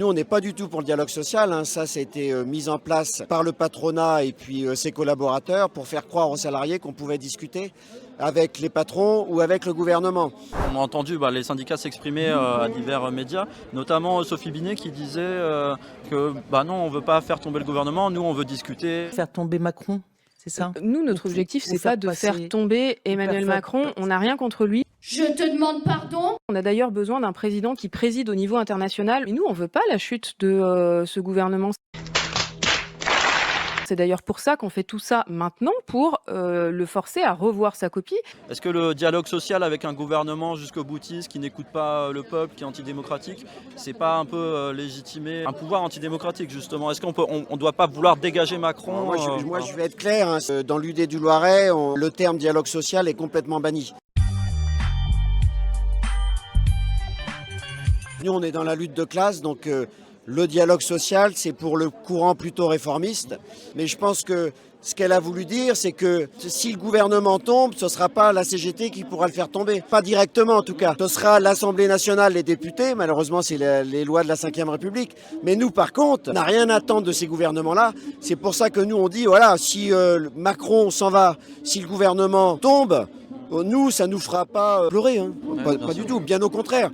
Nous, on n'est pas du tout pour le dialogue social. Ça a été mis en place par le patronat et puis ses collaborateurs pour faire croire aux salariés qu'on pouvait discuter avec les patrons ou avec le gouvernement. On a entendu les syndicats s'exprimer à divers médias, notamment Sophie Binet qui disait que non, on ne veut pas faire tomber le gouvernement, nous on veut discuter. Faire tomber Macron, c'est ça? Nous, notre objectif, c'est pas de faire tomber Emmanuel Macron. On n'a rien contre lui. Je te demande pardon. On a d'ailleurs besoin d'un président qui préside au niveau international. Mais nous, on veut pas la chute de ce gouvernement. C'est d'ailleurs pour ça qu'on fait tout ça maintenant, pour le forcer à revoir sa copie. Est-ce que le dialogue social avec un gouvernement jusqu'au boutiste qui n'écoute pas le peuple, qui est antidémocratique, c'est pas un peu légitimer un pouvoir antidémocratique justement? Est-ce qu'on doit pas vouloir dégager Macron? Moi, je vais être clair. Dans l'UD du Loiret, le terme dialogue social est complètement banni. Nous, on est dans la lutte de classe, donc le dialogue social, c'est pour le courant plutôt réformiste. Mais je pense que ce qu'elle a voulu dire, c'est que si le gouvernement tombe, ce ne sera pas la CGT qui pourra le faire tomber. Pas directement, en tout cas. Ce sera l'Assemblée nationale, les députés. Malheureusement, c'est les lois de la Ve République. Mais nous, par contre, on n'a rien à attendre de ces gouvernements-là. C'est pour ça que nous, on dit, voilà, si Macron s'en va, si le gouvernement tombe, nous, ça ne nous fera pas pleurer. Pas du tout, bien au contraire.